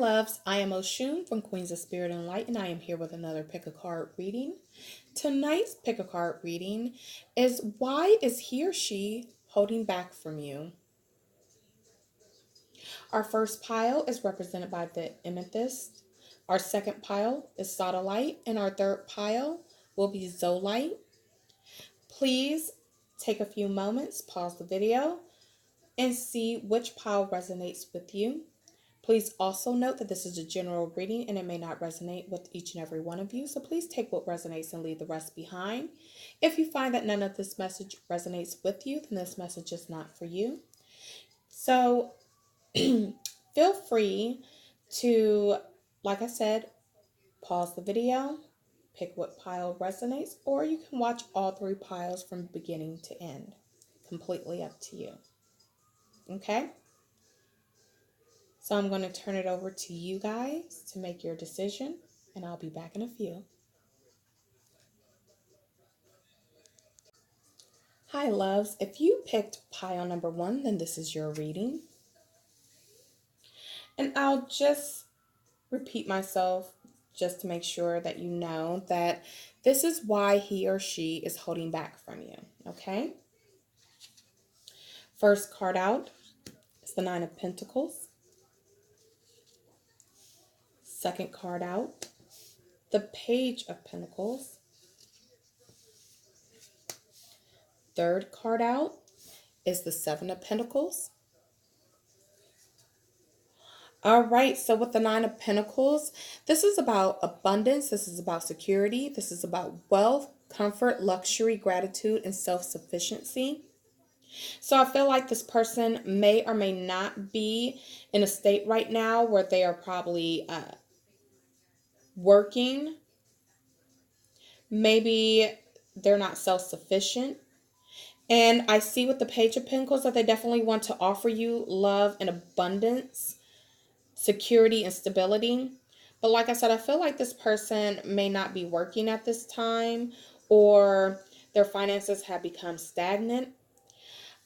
loves, I am Oshun from Queens of Spirit and Light, and I am here with another pick a card reading. Tonight's pick a card reading is why is he or she holding back from you? Our first pile is represented by the amethyst. Our second pile is sodalite, and our third pile will be zollite. Please take a few moments, pause the video, and see which pile resonates with you. Please also note that this is a general reading and it may not resonate with each and every one of you. So please take what resonates and leave the rest behind. If you find that none of this message resonates with you, then this message is not for you. So feel free to, like I said, pause the video, pick what pile resonates, or you can watch all three piles from beginning to end. Completely up to you. Okay? So I'm going to turn it over to you guys to make your decision, and I'll be back in a few. Hi, loves. If you picked pile number 1, then this is your reading. And I'll just repeat myself just to make sure that you know that this is why he or she is holding back from you, okay? First card out is the Nine of Pentacles. Second card out, the Page of Pentacles. Third card out is the Seven of Pentacles. All right, so with the Nine of Pentacles, this is about abundance, this is about security, this is about wealth, comfort, luxury, gratitude, and self-sufficiency. So I feel like this person may or may not be in a state right now where they are probably working. Maybe they're not self-sufficient. And I see with the Page of Pentacles that they definitely want to offer you love and abundance, security and stability. But like I said, I feel like this person may not be working at this time, or their finances have become stagnant.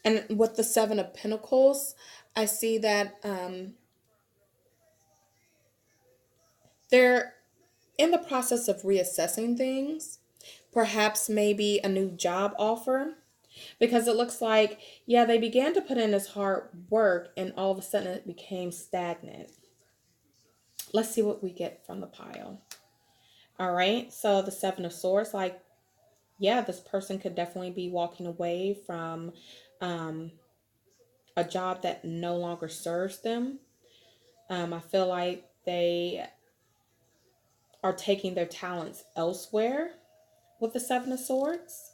And with the Seven of Pentacles, I see that they're in the process of reassessing things, perhaps maybe a new job offer, because it looks like, yeah, they began to put in this hard work and all of a sudden it became stagnant. Let's see what we get from the pile. All right, so the Seven of Swords, like, yeah, this person could definitely be walking away from a job that no longer serves them. I feel like they are taking their talents elsewhere with the Seven of Swords.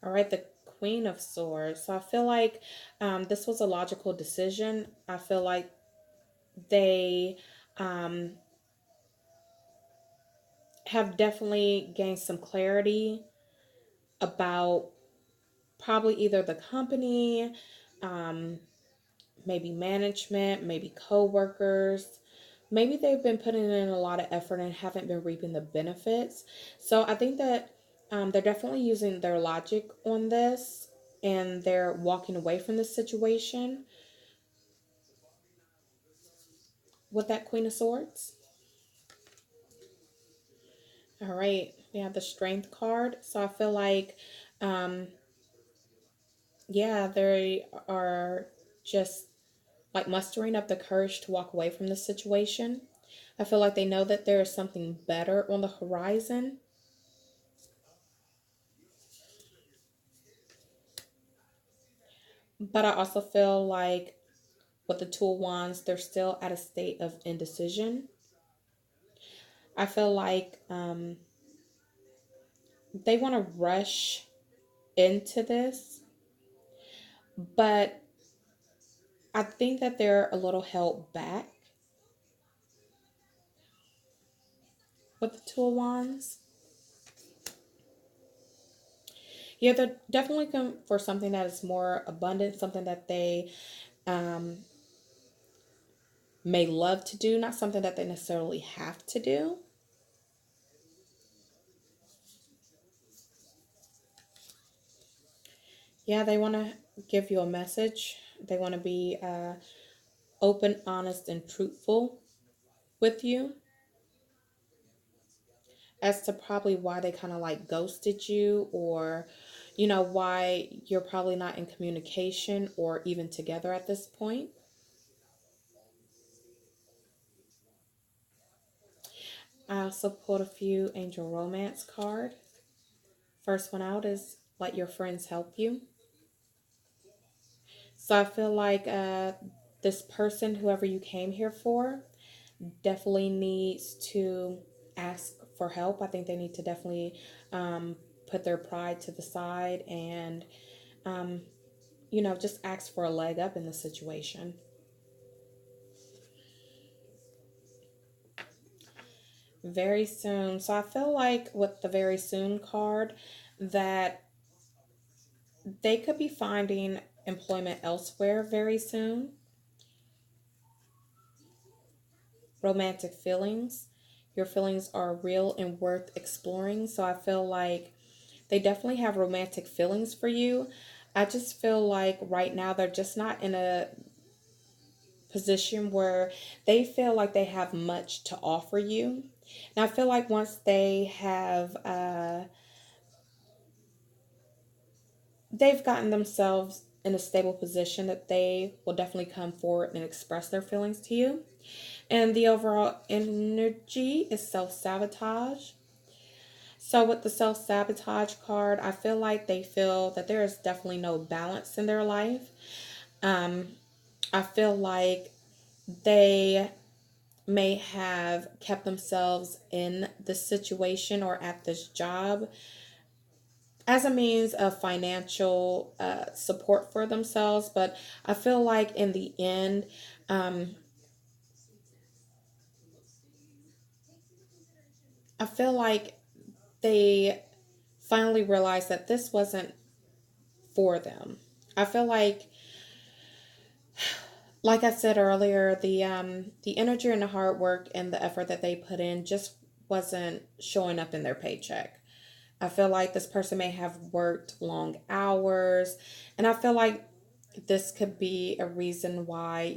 All right, the Queen of Swords. So I feel like this was a logical decision. I feel like they have definitely gained some clarity about probably either the company, maybe management, maybe co-workers. Maybe they've been putting in a lot of effort and haven't been reaping the benefits. So I think that they're definitely using their logic on this, and they're walking away from this situation with that Queen of Swords. All right, we have the Strength card. So I feel like, yeah, they are just like mustering up the courage to walk away from this situation. I feel like they know that there is something better on the horizon. But I also feel like with the Two of Wands, they're still at a state of indecision. I feel like they want to rush into this, but I think that they're a little held back with the Two of Wands. Yeah, they're definitely looking for something that is more abundant, something that they may love to do, not something that they necessarily have to do. Yeah, they want to give you a message. They want to be open, honest, and truthful with you as to probably why they kind of like ghosted you, or, why you're probably not in communication or even together at this point. I also pulled a few angel romance card. First one out is let your friends help you. So I feel like this person, whoever you came here for, definitely needs to ask for help. I think they need to definitely put their pride to the side and, um, just ask for a leg up in the situation. Very soon. So I feel like with the very soon card that they could be finding employment elsewhere very soon. Romantic feelings. Your feelings are real and worth exploring. So I feel like they definitely have romantic feelings for you. I just feel like right now they're just not in a position where they feel like they have much to offer you. And I feel like once they have they've gotten themselves in a stable position, that they will definitely come forward and express their feelings to you. And the overall energy is self-sabotage. So with the self-sabotage card, I feel like they feel that there is definitely no balance in their life. Um, I feel like they may have kept themselves in this situation or at this job as a means of financial support for themselves. But I feel like in the end, um, I feel like they finally realized that this wasn't for them. I feel like I said earlier, the energy and the hard work and the effort that they put in just wasn't showing up in their paycheck. I feel like this person may have worked long hours, and I feel like this could be a reason why,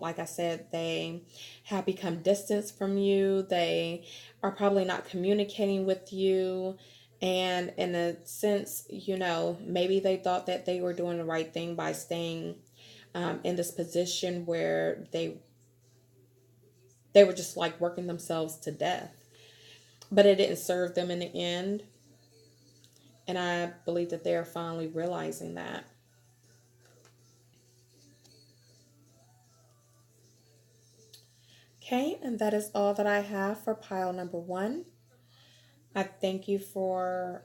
like I said, they have become distant from you. They are probably not communicating with you. And in a sense, maybe they thought that they were doing the right thing by staying in this position where they were just like working themselves to death. But it didn't serve them in the end. And I believe that they're finally realizing that. Okay, and that is all that I have for pile number one. I thank you for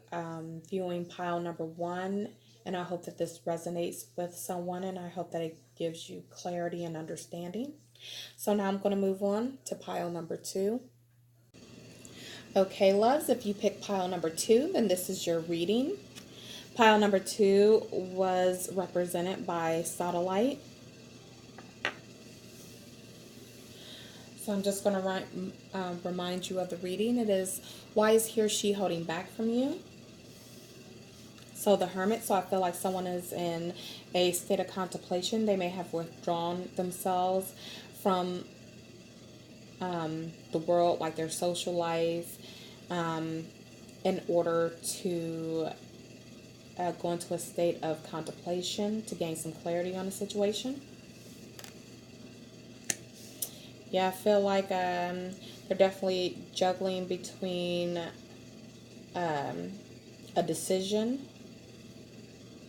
viewing pile number one, and I hope that this resonates with someone, and I hope that it gives you clarity and understanding. So now I'm going to move on to pile number two. Okay, loves, if you pick pile number two, then this is your reading. Pile number two was represented by Satellite. So I'm just going to remind you of the reading. It is, why is he or she holding back from you? So the Hermit, so I feel like someone is in a state of contemplation. They may have withdrawn themselves from the world, like their social life, in order to go into a state of contemplation to gain some clarity on the situation. Yeah, I feel like they're definitely juggling between a decision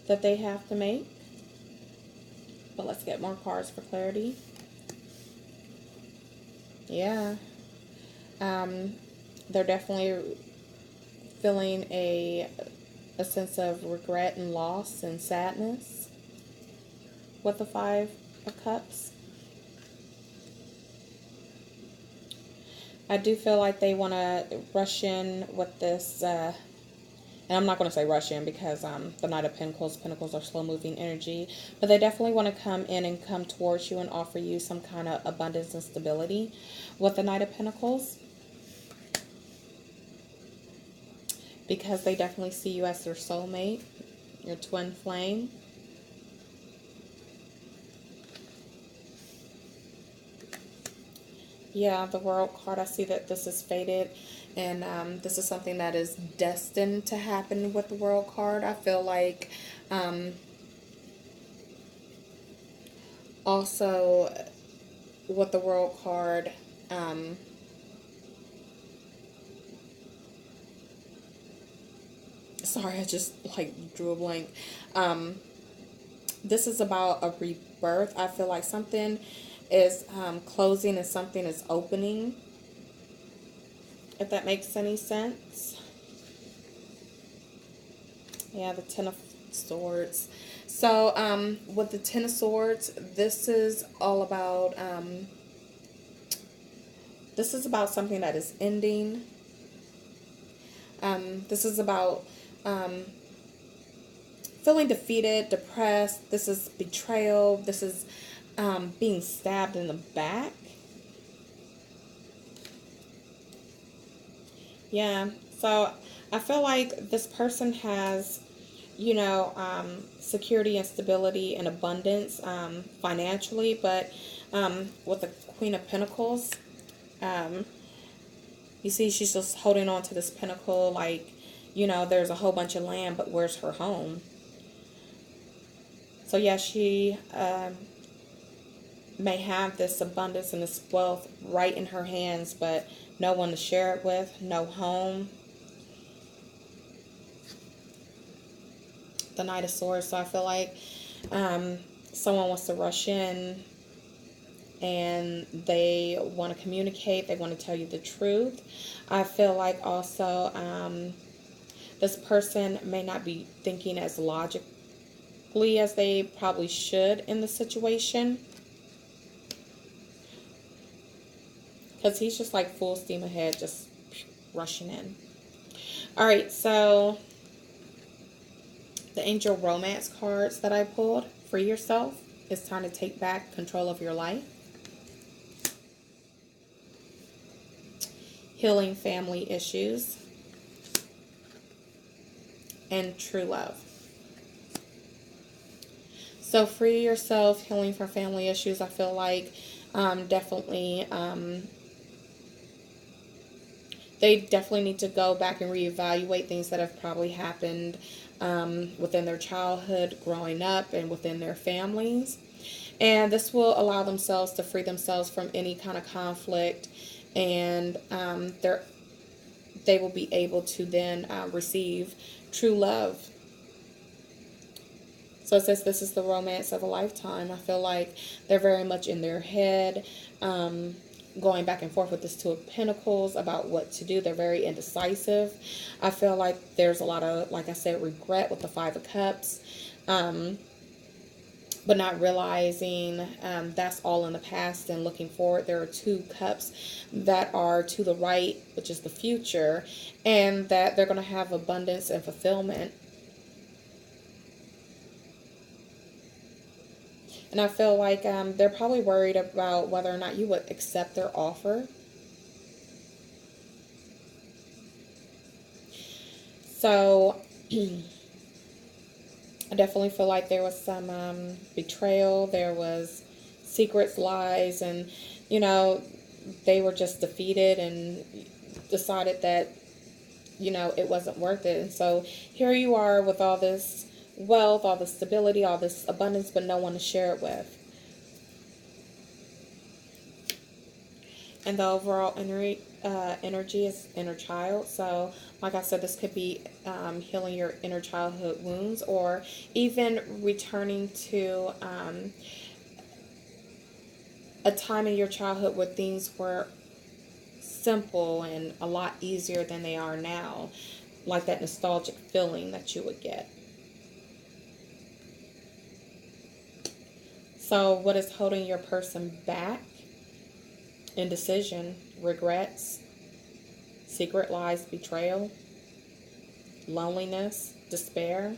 that they have to make. But let's get more cards for clarity. Yeah. They're definitely feeling a sense of regret and loss and sadness with the Five of Cups. I do feel like they want to rush in with this, and I'm not going to say rush in because the Knight of Pentacles are slow-moving energy, but they definitely want to come in and come towards you and offer you some kind of abundance and stability with the Knight of Pentacles, because they definitely see you as their soulmate, your twin flame. Yeah, the World card, I see that this is fated, and this is something that is destined to happen with the World card. I feel like also with the World card, sorry, I just like drew a blank. This is about a rebirth. I feel like something is closing and something is opening, if that makes any sense. Yeah, the Ten of Swords. So with the Ten of Swords, this is all about this is about something that is ending. This is about feeling defeated, depressed. This is betrayal. This is being stabbed in the back. Yeah, so I feel like this person has, you know, security and stability and abundance financially, but with the Queen of Pentacles, you see she's just holding on to this pinnacle like, you know, there's a whole bunch of land, but where's her home? So yeah, she may have this abundance and this wealth right in her hands, but no one to share it with, no home. The Knight of Swords. So I feel like someone wants to rush in and they want to communicate, they want to tell you the truth. I feel like also this person may not be thinking as logically as they probably should in the situation, because he's just like full steam ahead, just rushing in. All right, so the Angel Romance cards that I pulled. Free yourself. It's time to take back control of your life. Healing family issues. And true love. So free yourself, healing from family issues. I feel like definitely they definitely need to go back and reevaluate things that have probably happened within their childhood, growing up, and within their families. And this will allow themselves to free themselves from any kind of conflict, and they will be able to then receive true love. So it says this is the romance of a lifetime. I feel like they're very much in their head, going back and forth with this Two of Pentacles about what to do. They're very indecisive. I feel like there's a lot of, like I said, regret with the Five of Cups, but not realizing that's all in the past and looking forward. There are two cups that are to the right, which is the future, and that they're going to have abundance and fulfillment. And I feel like they're probably worried about whether or not you would accept their offer. So I definitely feel like there was some betrayal. There was secrets, lies, and, you know, they were just defeated and decided that, you know, it wasn't worth it. And so here you are with all this wealth, all this stability, all this abundance, but no one to share it with. And the overall energy is inner child. So like I said, this could be healing your inner childhood wounds, or even returning to a time in your childhood where things were simple and a lot easier than they are now, like that nostalgic feeling that you would get. So what is holding your person back? Indecision, regrets, secret lies, betrayal, loneliness, despair,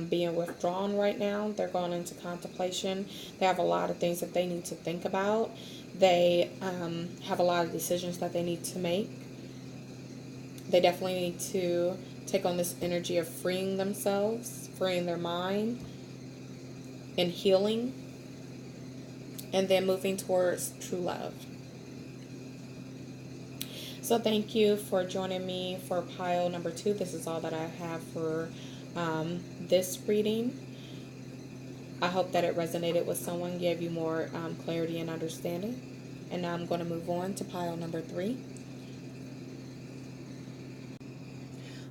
being withdrawn right now. They're going into contemplation. They have a lot of things that they need to think about. They have a lot of decisions that they need to make. They definitely need to take on this energy of freeing themselves, freeing their mind, and healing, and then moving towards true love. So thank you for joining me for pile number 2. This is all that I have for this reading. I hope that it resonated with someone, gave you more clarity and understanding. And now I'm going to move on to pile number 3.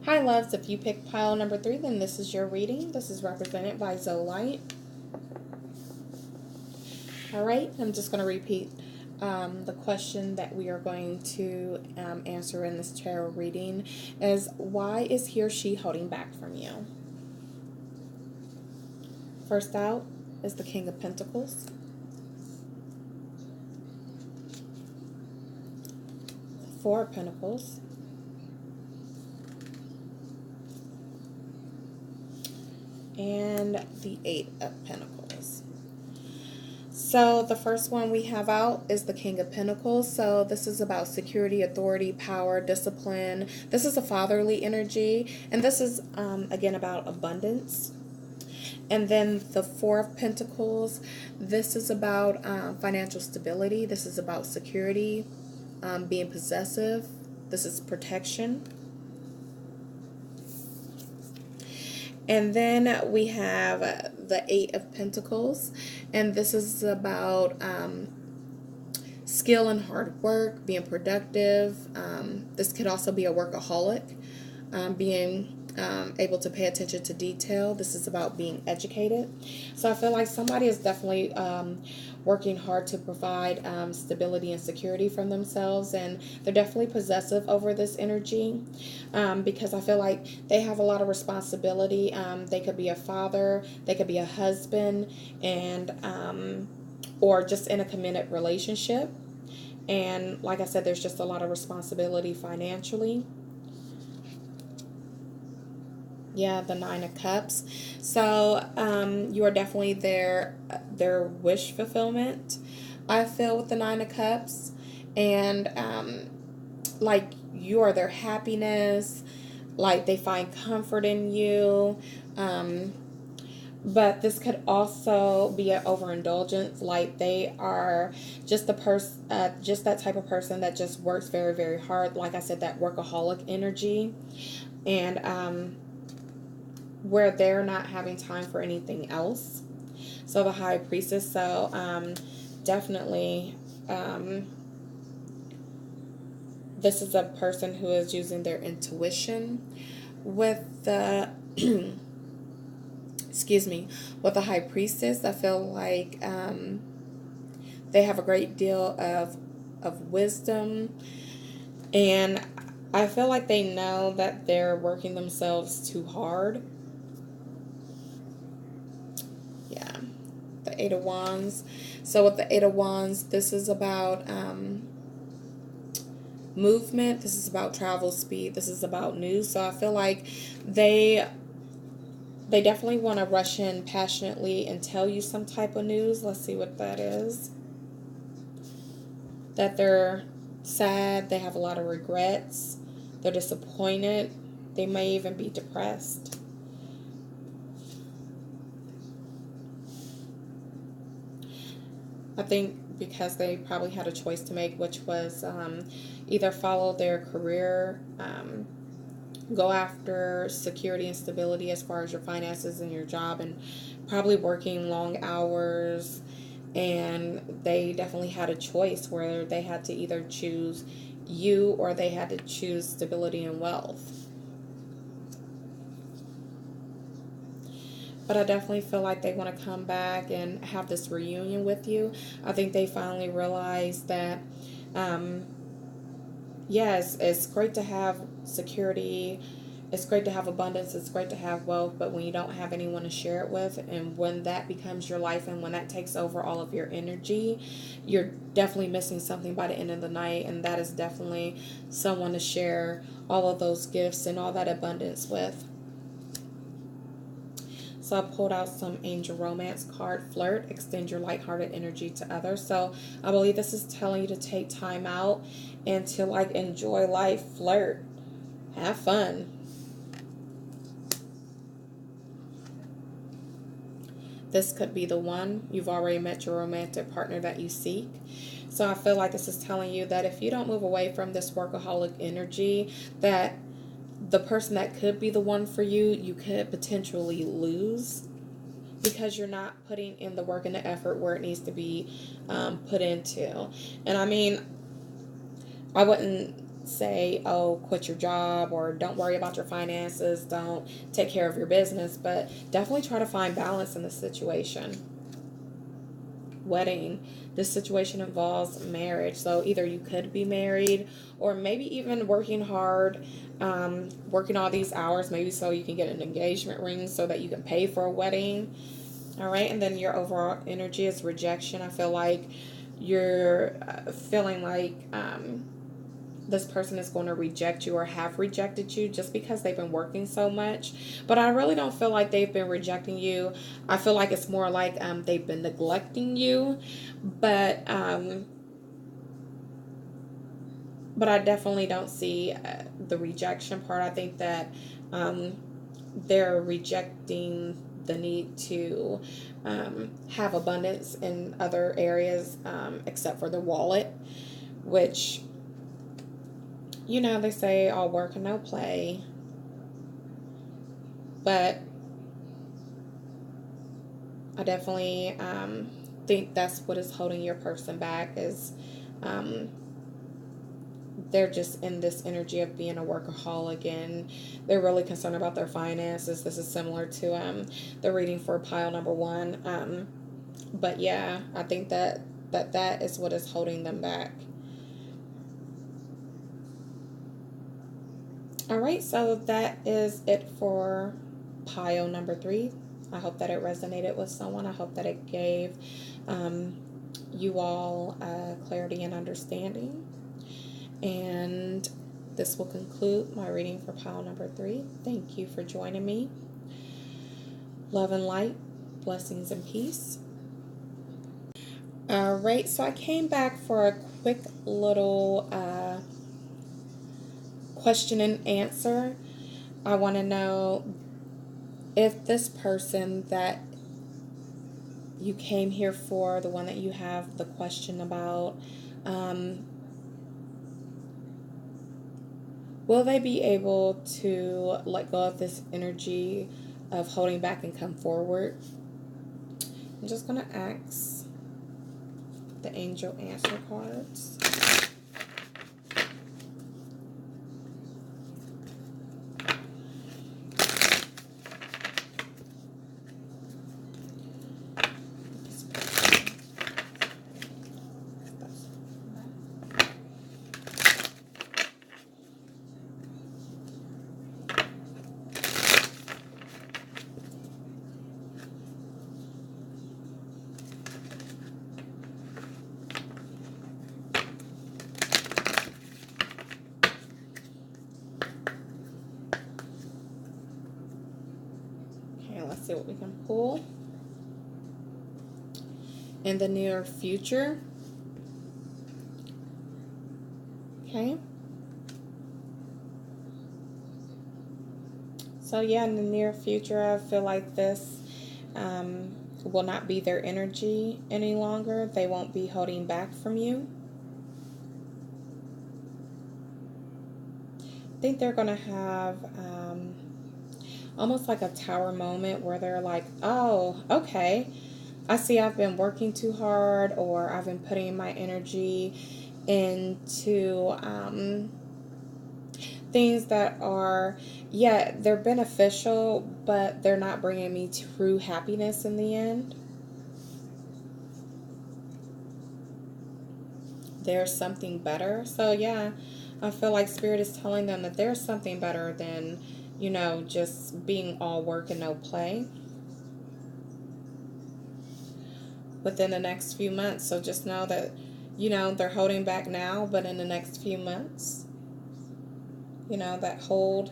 Hi loves, if you picked pile number 3, then this is your reading. This is represented by Zoe. Alright, I'm just going to repeat the question that we are going to answer in this tarot reading is, why is he or she holding back from you? First out is the King of Pentacles. The Four of Pentacles. And the Eight of Pentacles. So the first one we have out is the King of Pentacles. So this is about security, authority, power, discipline. This is a fatherly energy. And this is, again, about abundance. And then the Four of Pentacles. This is about financial stability. This is about security, being possessive. This is protection. And then we have the Eight of Pentacles, and this is about skill and hard work, being productive. This could also be a workaholic, being able to pay attention to detail. This is about being educated. So I feel like somebody is definitely working hard to provide stability and security from themselves, and they're definitely possessive over this energy because I feel like they have a lot of responsibility. They could be a father, they could be a husband, and or just in a committed relationship. And like I said, there's just a lot of responsibility financially. Yeah, the Nine of Cups. So you are definitely their wish fulfillment, I feel, with the Nine of Cups. And like, you are their happiness. Like, they find comfort in you. But this could also be an overindulgence. Like, they are just just that type of person that just works very, very hard. Like I said, that workaholic energy. And where they're not having time for anything else. So the High Priestess. So definitely this is a person who is using their intuition with the excuse me, with the High Priestess. I feel like they have a great deal of wisdom, and I feel like they know that they're working themselves too hard. Yeah, the Eight of Wands. So with the Eight of Wands, this is about movement. This is about travel speed. This is about news. So I feel like they definitely want to rush in passionately and tell you some type of news. Let's see what that is. That they're sad. They have a lot of regrets. They're disappointed. They may even be depressed. I think because they probably had a choice to make, which was either follow their career, go after security and stability as far as your finances and your job, and probably working long hours. And they definitely had a choice where they had to either choose you or they had to choose stability and wealth. But I definitely feel like they want to come back and have this reunion with you. I think they finally realized that, yes, it's great to have security. It's great to have abundance. It's great to have wealth. But when you don't have anyone to share it with, and when that becomes your life, and when that takes over all of your energy, you're definitely missing something by the end of the night. And that is definitely someone to share all of those gifts and all that abundance with. So I pulled out some Angel Romance card. Flirt, extend your lighthearted energy to others. So I believe this is telling you to take time out and to like enjoy life. Flirt, have fun. This could be the one. You've already met your romantic partner that you seek. So I feel like this is telling you that if you don't move away from this workaholic energy, that the person that could be the one for you, you could potentially lose, because you're not putting in the work and the effort where it needs to be put into. And I mean, I wouldn't say, oh, quit your job or don't worry about your finances, don't take care of your business, but definitely try to find balance in the situation. Wedding. This situation involves marriage. So either you could be married, or maybe even working hard, working all these hours, maybe so you can get an engagement ring so that you can pay for a wedding. All right. And then your overall energy is rejection. I feel like you're feeling like this person is going to reject you or have rejected you just because they've been working so much. But I really don't feel like they've been rejecting you. I feel like it's more like they've been neglecting you. But I definitely don't see the rejection part. I think that they're rejecting the need to have abundance in other areas except for the wallet, which, you know, they say all work and no play. But I definitely think that's what is holding your person back, is they're just in this energy of being a workaholic, and they're really concerned about their finances. This is similar to the reading for pile number 1. But yeah, I think that is what is holding them back. All right, so that is it for pile number 3. I hope that it resonated with someone. I hope that it gave you all clarity and understanding. And this will conclude my reading for pile number 3. Thank you for joining me. Love and light, blessings and peace. All right, so I came back for a quick little question and answer. I want to know if this person that you came here for, the one that you have the question about, will they be able to let go of this energy of holding back and come forward? I'm just going to ask the angel answer cards. Let's see what we can pull. In the near future. Okay. So yeah, in the near future, I feel like this will not be their energy any longer. They won't be holding back from you. I think they're going to have almost like a tower moment where they're like, oh, okay, I see I've been working too hard, or I've been putting my energy into things that are, yeah, they're beneficial, but they're not bringing me true happiness in the end. There's something better. So yeah, I feel like Spirit is telling them that there's something better than, you know, just being all work and no play within the next few months. So just know that, you know, they're holding back now, but in the next few months, you know, that hold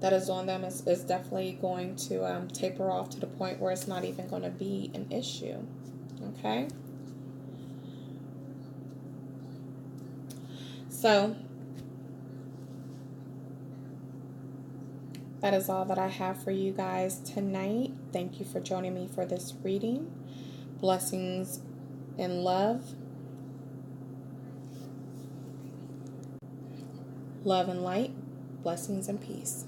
that is on them is definitely going to taper off to the point where it's not even going to be an issue. Okay? So that is all that I have for you guys tonight. Thank you for joining me for this reading. Blessings and love. Love and light, blessings and peace.